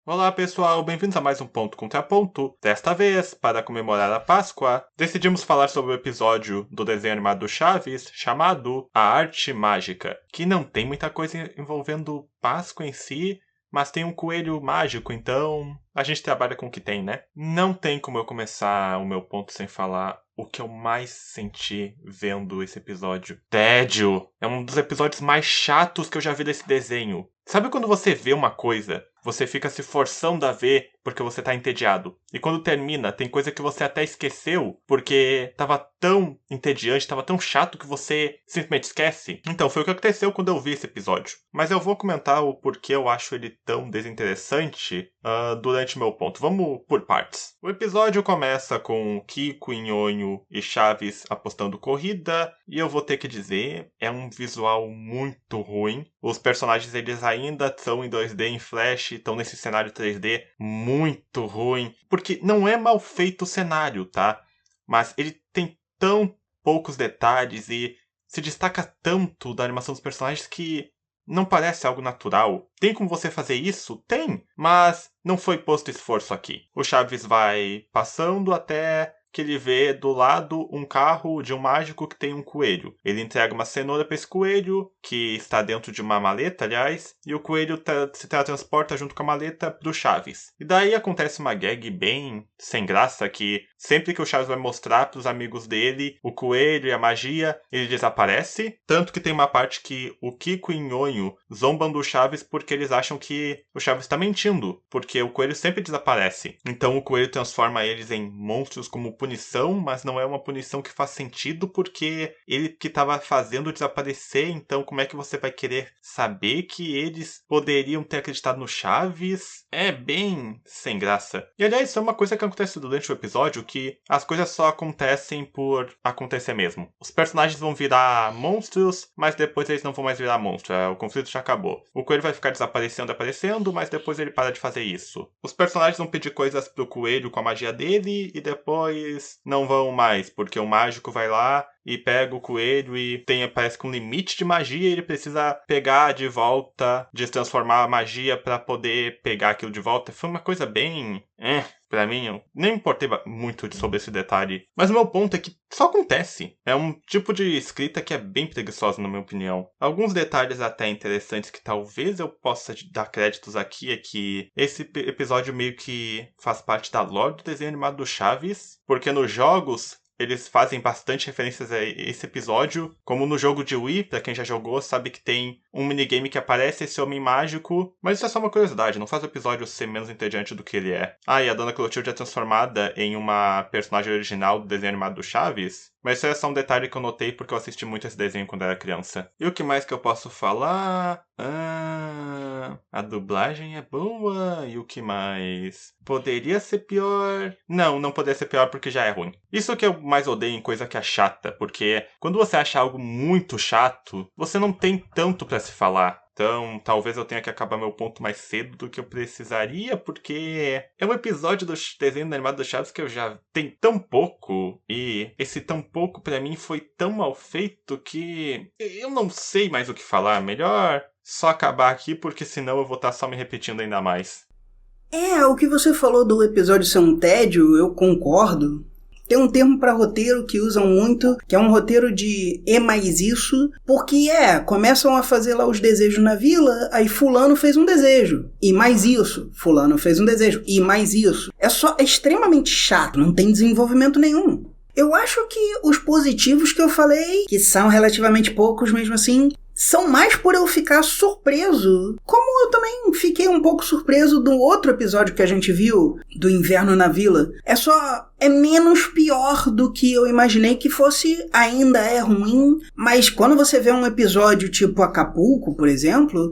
Olá pessoal, bem-vindos a mais um Ponto Contra Ponto. Desta vez, para comemorar a Páscoa, decidimos falar sobre o episódio do desenho animado do Chaves chamado A Arte Mágica, que não tem muita coisa envolvendo Páscoa em si, mas tem um coelho mágico, então a gente trabalha com o que tem, né? Não tem como eu começar o meu ponto sem falar o que eu mais senti vendo esse episódio. Tédio! É um dos episódios mais chatos que eu já vi desse desenho. Sabe quando você vê uma coisa, você fica se forçando a ver porque você tá entediado. E quando termina, tem coisa que você até esqueceu porque tava tão entediante, tava tão chato que você simplesmente esquece. Então, foi o que aconteceu quando eu vi esse episódio. Mas eu vou comentar o porquê eu acho ele tão desinteressante durante meu ponto. Vamos por partes. O episódio começa com Kiko, Nhonho e Chaves apostando corrida. E eu vou ter que dizer, é um visual muito ruim. Os personagens, eles ainda estão em 2D, em Flash, estão nesse cenário 3D muito ruim. Porque não é mal feito o cenário, tá? Mas ele tem tão poucos detalhes e se destaca tanto da animação dos personagens que não parece algo natural. Tem como você fazer isso? Tem, mas não foi posto esforço aqui. O Chaves vai passando até que ele vê do lado um carro de um mágico que tem um coelho. Ele entrega uma cenoura para esse coelho, que está dentro de uma maleta, aliás, e o coelho se transporta junto com a maleta pro Chaves. E daí acontece uma gag bem sem graça, que sempre que o Chaves vai mostrar pros amigos dele o coelho e a magia, ele desaparece. Tanto que tem uma parte que o Kiko e Nhonho zombam do Chaves porque eles acham que o Chaves está mentindo, porque o coelho sempre desaparece. Então o coelho transforma eles em monstros como punição, mas não é uma punição que faz sentido porque ele que estava fazendo desaparecer, então como é que você vai querer saber que eles poderiam ter acreditado no Chaves? É bem sem graça. E aliás, isso é uma coisa que acontece durante o episódio, que as coisas só acontecem por acontecer mesmo. Os personagens vão virar monstros, mas depois eles não vão mais virar monstros, o conflito já acabou. O coelho vai ficar aparecendo, mas depois ele para de fazer isso. Os personagens vão pedir coisas pro coelho com a magia dele, e depois não vão mais, porque o mágico vai lá e pega o coelho e parece que um limite de magia, ele precisa pegar de volta, destransformar a magia pra poder pegar aquilo de volta. Foi uma coisa bem... pra mim, eu nem me importei muito sobre esse detalhe. Mas o meu ponto é que só acontece. É um tipo de escrita que é bem preguiçosa, na minha opinião. Alguns detalhes até interessantes que talvez eu possa dar créditos aqui é que esse episódio meio que faz parte da lore do desenho animado do Chaves, porque nos jogos eles fazem bastante referências a esse episódio, como no jogo de Wii, pra quem já jogou, sabe que tem um minigame que aparece esse homem mágico, mas isso é só uma curiosidade, não faz o episódio ser menos entediante do que ele é. E a Dona Clotilde é transformada em uma personagem original do desenho animado do Chaves, mas isso é só um detalhe que eu notei porque eu assisti muito esse desenho quando era criança. E o que mais que eu posso falar? A dublagem é boa. E o que mais? Poderia ser pior? Não poderia ser pior porque já é ruim. Isso que eu mais odeio em coisa que é chata, porque quando você acha algo muito chato, você não tem tanto pra se falar. Então, talvez eu tenha que acabar meu ponto mais cedo do que eu precisaria, porque é um episódio do desenho animado do Chaves que eu já tenho tão pouco, e esse tão pouco pra mim foi tão mal feito que eu não sei mais o que falar. Melhor só acabar aqui, porque senão eu vou estar só me repetindo ainda mais. O que você falou do episódio ser um tédio, eu concordo. Tem um termo para roteiro que usam muito, que é um roteiro de e mais isso, porque começam a fazer lá os desejos na vila, aí fulano fez um desejo, e mais isso, fulano fez um desejo, e mais isso. É extremamente chato, não tem desenvolvimento nenhum. Eu acho que os positivos que eu falei, que são relativamente poucos mesmo assim, são mais por eu ficar surpreso. Como eu também fiquei um pouco surpreso do outro episódio que a gente viu, do Inverno na Vila. É menos pior do que eu imaginei que fosse. Ainda é ruim, mas quando você vê um episódio tipo Acapulco, por exemplo,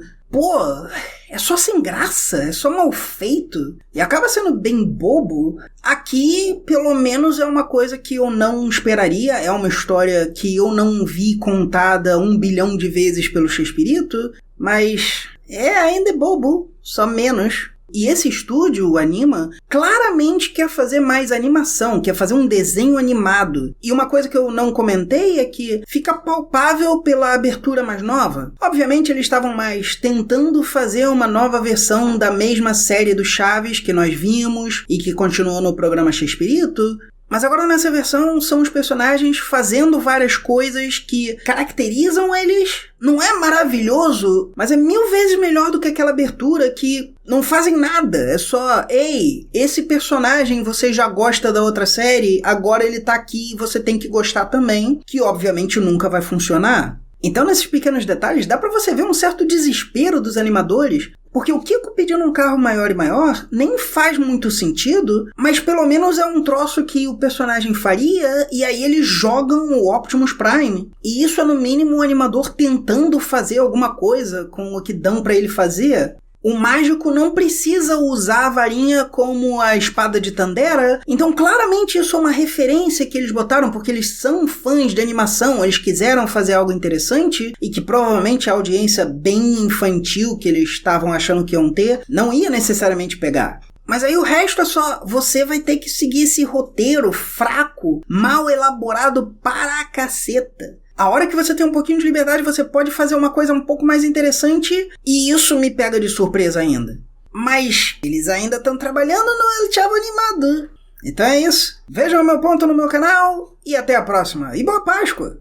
é só sem graça, é só mal feito e acaba sendo bem bobo. Aqui, pelo menos, é uma coisa que eu não esperaria, é uma história que eu não vi contada 1 bilhão de vezes pelo Chespirito, mas ainda é bobo, só menos. E esse estúdio, o Anima, claramente quer fazer mais animação, quer fazer um desenho animado. E uma coisa que eu não comentei é que fica palpável pela abertura mais nova. Obviamente eles estavam mais tentando fazer uma nova versão da mesma série do Chaves que nós vimos e que continuou no programa Chespirito. Mas agora nessa versão são os personagens fazendo várias coisas que caracterizam eles. Não é maravilhoso, mas é 1000 vezes melhor do que aquela abertura que não fazem nada. É só, ei, esse personagem você já gosta da outra série, agora ele tá aqui e você tem que gostar também, que obviamente nunca vai funcionar. Então nesses pequenos detalhes dá pra você ver um certo desespero dos animadores, porque o Kiko pedindo um carro maior e maior nem faz muito sentido, mas pelo menos é um troço que o personagem faria e aí eles jogam o Optimus Prime. E isso é no mínimo um animador tentando fazer alguma coisa com o que dão pra ele fazer. O mágico não precisa usar a varinha como a espada de Tandera, então claramente isso é uma referência que eles botaram porque eles são fãs de animação, eles quiseram fazer algo interessante e que provavelmente a audiência bem infantil que eles estavam achando que iam ter não ia necessariamente pegar. Mas aí o resto é só, você vai ter que seguir esse roteiro fraco, mal elaborado para a caceta. A hora que você tem um pouquinho de liberdade, você pode fazer uma coisa um pouco mais interessante e isso me pega de surpresa ainda. Mas eles ainda estão trabalhando no El Chavo animado. Então é isso. Vejam o meu ponto no meu canal e até a próxima. E boa Páscoa!